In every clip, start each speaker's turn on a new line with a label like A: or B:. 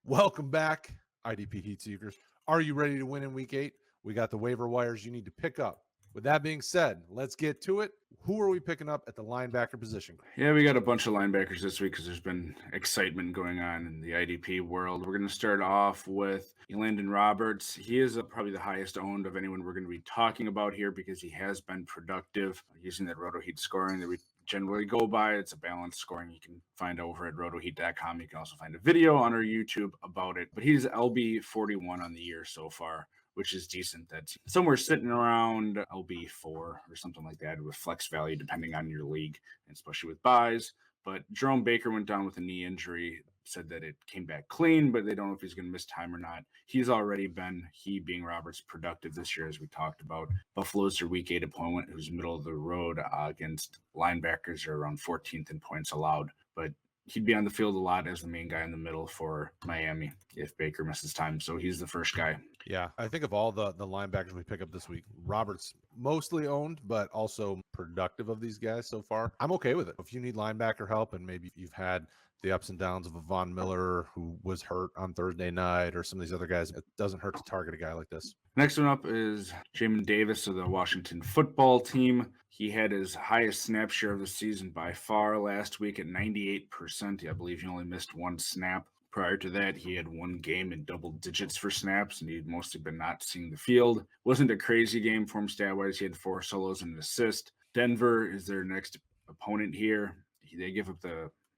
A: Welcome back, IDP Heat Seekers. Are you ready to win in week 8? We got the waiver wires you need to pick up. With that being said, let's get to it. Who are we picking up at the linebacker position?
B: Yeah, we got a bunch of linebackers this week because there's been excitement going on in the IDP world. We're going to start off with Elandon Roberts. He is probably the highest owned of anyone we're going to be talking about here because he has been productive using that RotoHeat scoring that we generally go by. It's a balanced scoring you can find over at rotoheat.com. You can also find a video on our YouTube about it. But he's LB 41 on the year so far, which is decent. That's somewhere sitting around LB4 or something like that with flex value, depending on your league, especially with buys. But Jerome Baker went down with a knee injury, said that it came back clean, but they don't know if he's going to miss time or not. He's already been, he being Roberts, productive this year, as we talked about. Buffalo's their week 8 opponent, who's middle of the road against linebackers, are around 14th in points allowed. But he'd be on the field a lot as the main guy in the middle for Miami if Baker misses time. So he's the first guy.
A: Yeah, I think of all the linebackers we pick up this week, Roberts mostly owned, but also productive of these guys so far. I'm okay with it. If you need linebacker help and maybe you've had the ups and downs of a Von Miller who was hurt on Thursday night or some of these other guys, it doesn't hurt to target a guy like this.
B: Next one up is Jamin Davis of the Washington football team. He had his highest snap share of the season by far last week at 98%. I believe he only missed one snap. Prior to that, he had one game in double digits for snaps, and he'd mostly been not seeing the field. Wasn't a crazy game for him stat-wise. He had 4 solos and an assist. Denver is their next opponent here. They give up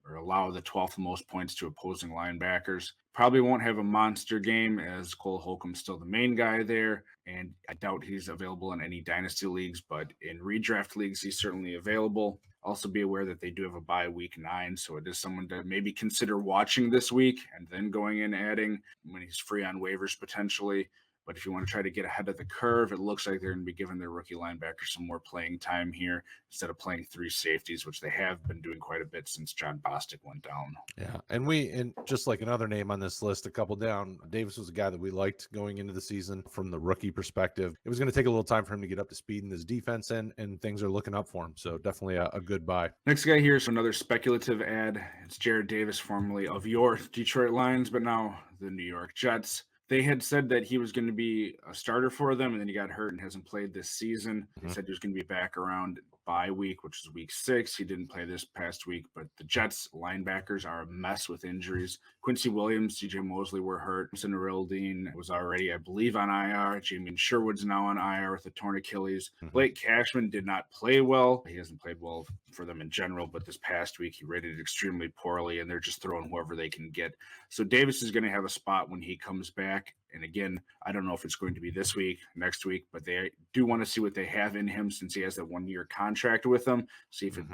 B: or allow the 12th most points to opposing linebackers. Probably won't have a monster game as Cole Holcomb's still the main guy there, and I doubt he's available in any dynasty leagues, but in redraft leagues, he's certainly available. Also be aware that they do have a bye week 9, so it is someone to maybe consider watching this week and then going in adding when he's free on waivers potentially. But if you want to try to get ahead of the curve, it looks like they're going to be giving their rookie linebacker some more playing time here instead of playing 3 safeties, which they have been doing quite a bit since John Bostic went down.
A: Yeah, and just like another name on this list, a couple down, Davis was a guy that we liked going into the season from the rookie perspective. It was going to take a little time for him to get up to speed in his defense, and things are looking up for him. So definitely a good buy.
B: Next guy here is another speculative ad. It's Jared Davis, formerly of your Detroit Lions, but now the New York Jets. They had said that he was going to be a starter for them, and then he got hurt and hasn't played this season. They said he was going to be back around bye week, which is week 6. He didn't play this past week, but the Jets linebackers are a mess with injuries. Quincy Williams, CJ Mosley were hurt. Cinderildine was already, I believe, on IR. Jamie Sherwood's now on IR with a torn Achilles. Blake Cashman did not play well. He hasn't played well for them in general, but this past week he rated extremely poorly, and they're just throwing whoever they can get. So Davis is going to have a spot when he comes back. And again, I don't know if it's going to be this week, next week, but they do want to see what they have in him since he has that 1-year contract with them. See if it,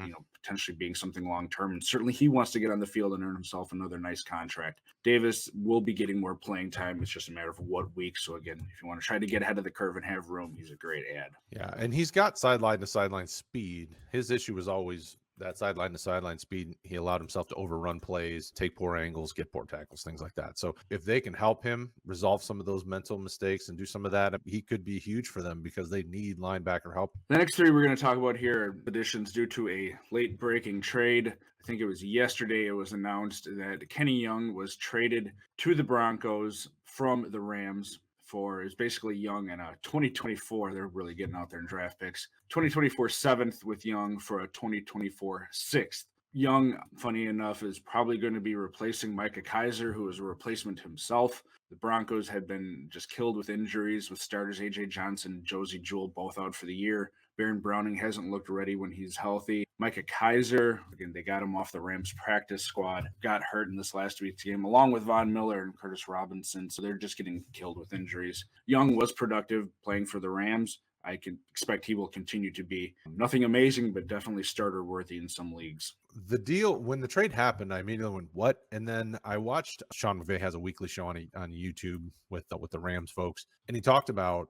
B: potentially being something long-term. And certainly he wants to get on the field and earn himself another nice contract. Davis will be getting more playing time. It's just a matter of what week. So again, if you want to try to get ahead of the curve and have room, he's a great ad.
A: Yeah, and he's got sideline to sideline speed. His issue was always that sideline to sideline speed. He allowed himself to overrun plays, take poor angles, get poor tackles, things like that. So if they can help him resolve some of those mental mistakes and do some of that, he could be huge for them because they need linebacker help.
B: The next 3 we're going to talk about here are additions due to a late breaking trade. I think it was yesterday it was announced that Kenny Young was traded to the Broncos from the Rams for is basically Young and a 2024. They're really getting out there in draft picks. 2024 7th with Young for a 2024 6th. Young, funny enough, is probably going to be replacing Micah Kaiser, who is a replacement himself. The Broncos had been just killed with injuries with starters A.J. Johnson, Josie Jewell, both out for the year. Baron Browning hasn't looked ready when he's healthy. Micah Kaiser, again, they got him off the Rams practice squad, got hurt in this last week's game, along with Von Miller and Curtis Robinson. So they're just getting killed with injuries. Young was productive playing for the Rams. I can expect he will continue to be nothing amazing, but definitely starter worthy in some leagues.
A: The deal, when the trade happened, I immediately went, what? And then I watched Sean McVay has a weekly show on YouTube with the Rams folks, and he talked about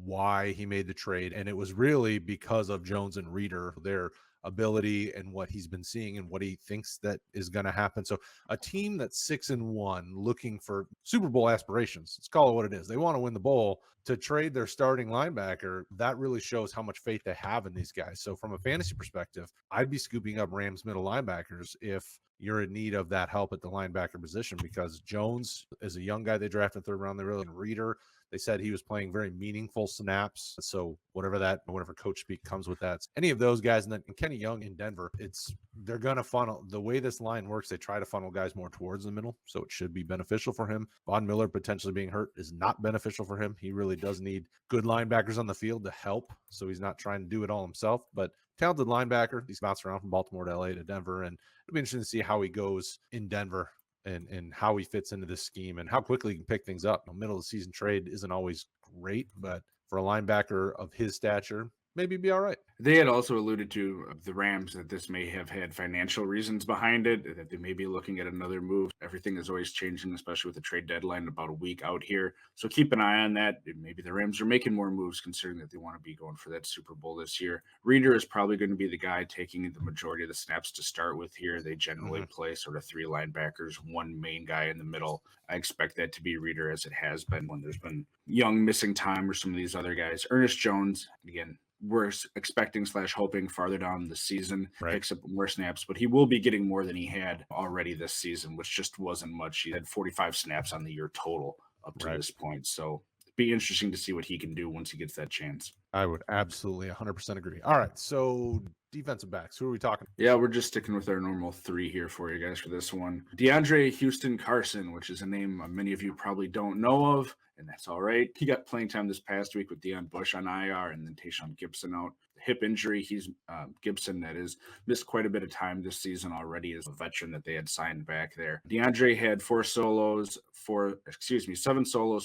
A: why he made the trade. And it was really because of Jones and Reeder, their ability and what he's been seeing and what he thinks that is going to happen. So a team that's 6-1 looking for Super Bowl aspirations, let's call it what it is. They want to win the bowl. To trade their starting linebacker, that really shows how much faith they have in these guys. So from a fantasy perspective, I'd be scooping up Rams middle linebackers if you're in need of that help at the linebacker position, because Jones is a young guy they drafted third round. They really Reader. They said he was playing very meaningful snaps. So whatever coach speak comes with that. Any of those guys, and then Kenny Young in Denver, they're going to funnel. The way this line works, they try to funnel guys more towards the middle. So it should be beneficial for him. Von Miller potentially being hurt is not beneficial for him. He really does need good linebackers on the field to help. So he's not trying to do it all himself. But talented linebacker. He's bounced around from Baltimore to LA to Denver. And it'll be interesting to see how he goes in Denver. And how he fits into this scheme and how quickly he can pick things up. Middle of the season trade isn't always great, but for a linebacker of his stature, maybe be all right.
B: They had also alluded to the Rams that this may have had financial reasons behind it, that they may be looking at another move. Everything is always changing, especially with the trade deadline about a week out here. So keep an eye on that. Maybe the Rams are making more moves considering that they want to be going for that Super Bowl this year. Reader is probably going to be the guy taking the majority of the snaps to start with here. They generally play sort of 3 linebackers, 1 main guy in the middle. I expect that to be Reader, as it has been when there's been Young missing time or some of these other guys. Ernest Jones, again, we're expecting / hoping farther down the season picks up more snaps, but he will be getting more than he had already this season, which just wasn't much. He had 45 snaps on the year total up to this point. So it'd be interesting to see what he can do once he gets that chance.
A: I would absolutely 100% agree. All right, so defensive backs, who are we talking?
B: Yeah, we're just sticking with our normal 3 here for you guys for this one. DeAndre Houston Carson, which is a name many of you probably don't know of, and that's all right. He got playing time this past week with Deion Bush on IR and then Tayshaun Gibson out. Hip injury. He's Gibson, that is, missed quite a bit of time this season already as a veteran that they had signed back there. DeAndre had 7 solos,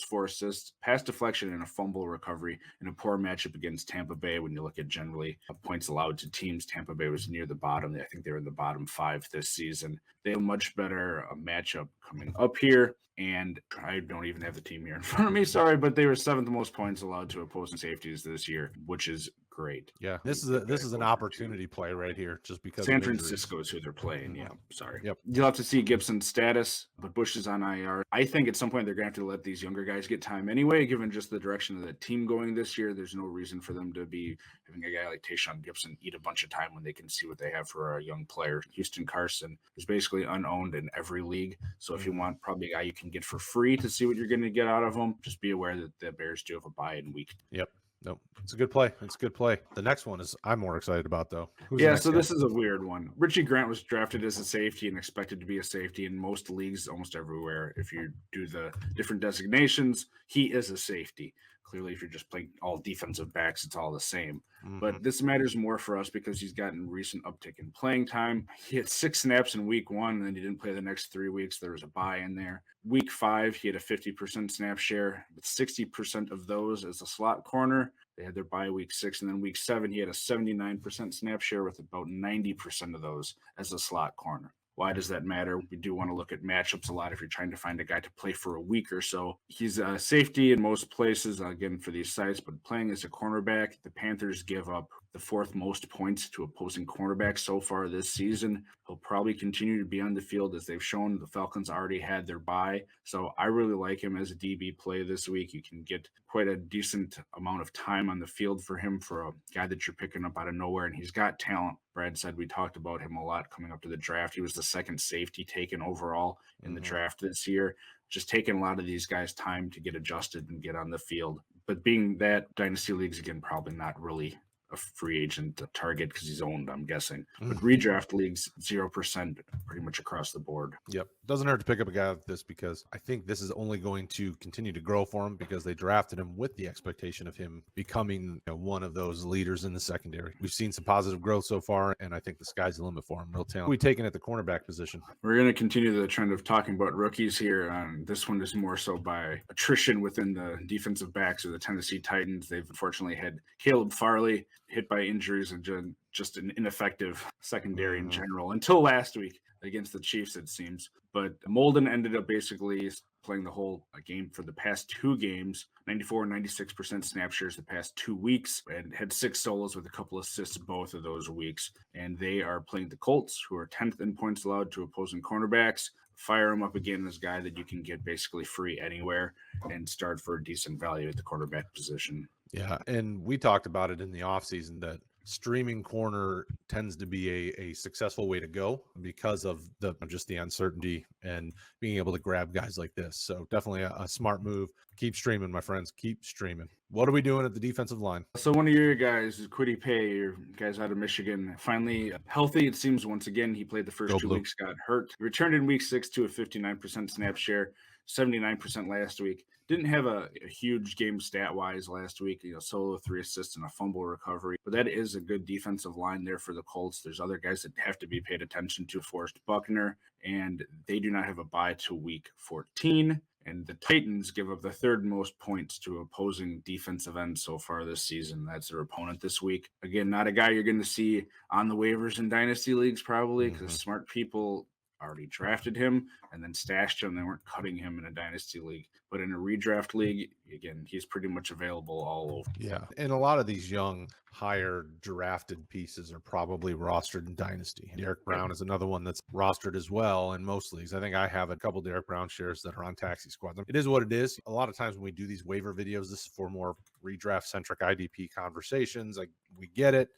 B: 4 assists, pass deflection, and a fumble recovery in a poor matchup against Tampa Bay. When you look at generally points allowed to teams, Tampa Bay was near the bottom. I think they were in the bottom 5 this season. They have a much better matchup coming up here. And I don't even have the team here in front of me. Sorry, but they were 7th most points allowed to opposing safeties this year, which is great.
A: Yeah, this is an opportunity play right here, just because
B: San Francisco is who they're playing. Yeah, sorry.
A: Yep.
B: You'll have to see Gibson's status, but Bush is on IR. I think at some point they're going to have to let these younger guys get time anyway, given just the direction of the team going this year. There's no reason for them to be having a guy like Tayshaun Gibson eat a bunch of time when they can see what they have for a young player. Houston Carson is basically unowned in every league. So if you want probably a guy you can get for free to see what you're going to get out of him, just be aware that the Bears do have a bye in week.
A: Yep. No, it's a good play. It's a good play. The next one is I'm more excited about, though.
B: So this is a weird one. Richie Grant was drafted as a safety and expected to be a safety in most leagues, almost everywhere. If you do the different designations, he is a safety. Clearly, if you're just playing all defensive backs, it's all the same. But this matters more for us because he's gotten recent uptick in playing time. He had 6 snaps in week 1, and then he didn't play the next 3 weeks. There was a bye in there. Week 5, he had a 50% snap share, with 60% of those as a slot corner. They had their bye week 6, and then week 7, he had a 79% snap share with about 90% of those as a slot corner. Why does that matter? We do want to look at matchups a lot if you're trying to find a guy to play for a week or so. He's a safety in most places, again, for these sites, but playing as a cornerback, the Panthers give up the 4th most points to opposing cornerbacks so far this season. He'll probably continue to be on the field, as they've shown. The Falcons already had their bye, so I really like him as a DB play this week. You can get quite a decent amount of time on the field for him for a guy that you're picking up out of nowhere, and he's got talent. Brad said we talked about him a lot coming up to the draft. He was the 2nd safety taken overall in the draft this year. Just taking a lot of these guys time to get adjusted and get on the field. But being that dynasty leagues, again, probably not really a free agent target because he's owned, I'm guessing. But redraft leagues, 0% pretty much across the board.
A: Yep. Doesn't hurt to pick up a guy like this, because I think this is only going to continue to grow for him, because they drafted him with the expectation of him becoming one of those leaders in the secondary. We've seen some positive growth so far, and I think the sky's the limit for him. Real talent. Who are we taking at the cornerback position?
B: We're going to continue the trend of talking about rookies here. This one is more so by attrition within the defensive backs of the Tennessee Titans. They've unfortunately had Caleb Farley hit by injuries and just an ineffective secondary in general until last week against the Chiefs, it seems. But Molden ended up basically playing the whole game for the past 2 games, 94 and 96% snap shares the past 2 weeks, and had 6 solos with a couple assists both of those weeks. And they are playing the Colts, who are 10th in points allowed to opposing cornerbacks. Fire him up again, this guy that you can get basically free anywhere and start for a decent value at the quarterback position.
A: Yeah, and we talked about it in the offseason that streaming corner tends to be a successful way to go because of just the uncertainty and being able to grab guys like this. So definitely a smart move. Keep streaming, my friends. Keep streaming. What are we doing at the defensive line?
B: So one of your guys, Quiddy Pay, your guys out of Michigan, finally healthy. It seems once again he played the first
A: Go
B: 2
A: Blue.
B: weeks, got hurt. He returned in week 6 to a 59% snap share, 79% last week. Didn't have a huge game stat wise last week. Solo 3 assists and a fumble recovery, but that is a good defensive line there for the Colts. There's other guys that have to be paid attention to. Forrest Buckner, and they do not have a bye to week 14. And the Titans give up the 3rd most points to opposing defensive ends so far this season. That's their opponent this week. Again, not a guy you're going to see on the waivers in dynasty leagues probably, because smart people already drafted him and then stashed him. They weren't cutting him in a dynasty league. But in a redraft league, again, he's pretty much available all over.
A: Yeah. And a lot of these young, higher drafted pieces are probably rostered in dynasty. Derek Brown is another one that's rostered as well in most leagues. I think I have a couple Derek Brown shares that are on taxi squads. It is what it is. A lot of times when we do these waiver videos, this is for more redraft centric IDP conversations. Like, we get it.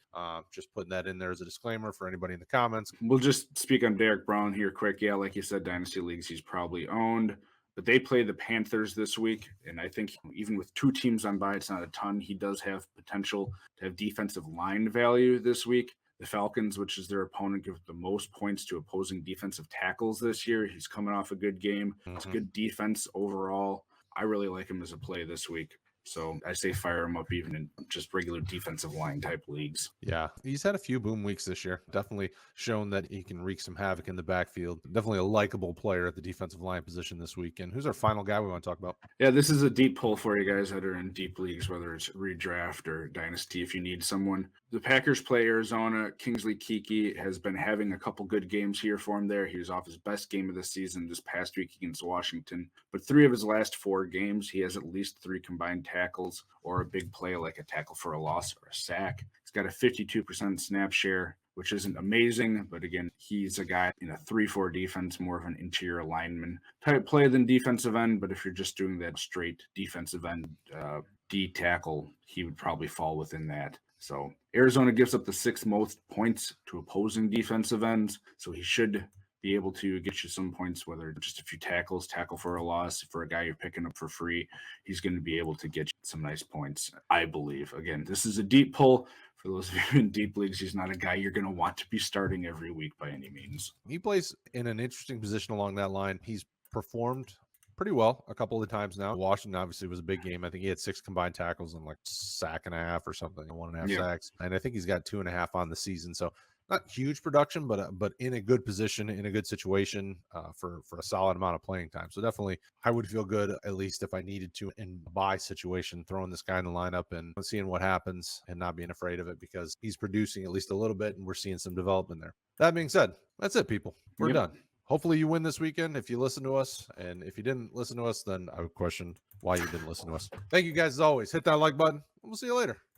A: Just putting that in there as a disclaimer for anybody in the comments.
B: We'll just speak on Derek Brown here quick. Yeah, like you said, dynasty leagues, he's probably owned. But they play the Panthers this week, and I think even with 2 teams on bye, it's not a ton. He does have potential to have defensive line value this week. The Falcons, which is their opponent, give the most points to opposing defensive tackles this year. He's coming off a good game. It's good defense overall. I really like him as a play this week. So I say fire him up even in just regular defensive line type leagues.
A: Yeah, he's had a few boom weeks this year. Definitely shown that he can wreak some havoc in the backfield. Definitely a likable player at the defensive line position this week. And who's our final guy we want to talk about?
B: Yeah, this is a deep pull for you guys that are in deep leagues, whether it's redraft or dynasty if you need someone. The Packers play Arizona. Kingsley Keke has been having a couple good games here for him there. He was off his best game of the season this past week against Washington. But 3 of his last 4 games, he has at least 3 combined tackles or a big play like a tackle for a loss or a sack. He's got a 52% snap share, which isn't amazing. But again, he's a guy in a 3-4 defense, more of an interior lineman type play than defensive end. But if you're just doing that straight defensive end D tackle, he would probably fall within that. So Arizona gives up the 6th most points to opposing defensive ends. So he should be able to get you some points, whether just a few tackles, tackle for a loss, for a guy you're picking up for free. He's going to be able to get you some nice points, I believe. Again, this is a deep pull. For those of you in deep leagues, he's not a guy you're going to want to be starting every week by any means.
A: He plays in an interesting position along that line. He's performed pretty well a couple of times now. Washington obviously was a big game. I think he had 6 combined tackles and like sack and a half or something, 1.5 sacks. And I think he's got 2.5 on the season. So not huge production, but in a good position, in a good situation for a solid amount of playing time. So definitely I would feel good, at least if I needed to, in a buy situation, throwing this guy in the lineup and seeing what happens and not being afraid of it, because he's producing at least a little bit and we're seeing some development there. That being said, that's it, people. We're done. Hopefully you win this weekend if you listen to us. And if you didn't listen to us, then I would question why you didn't listen to us. Thank you guys as always. Hit that like button. We'll see you later.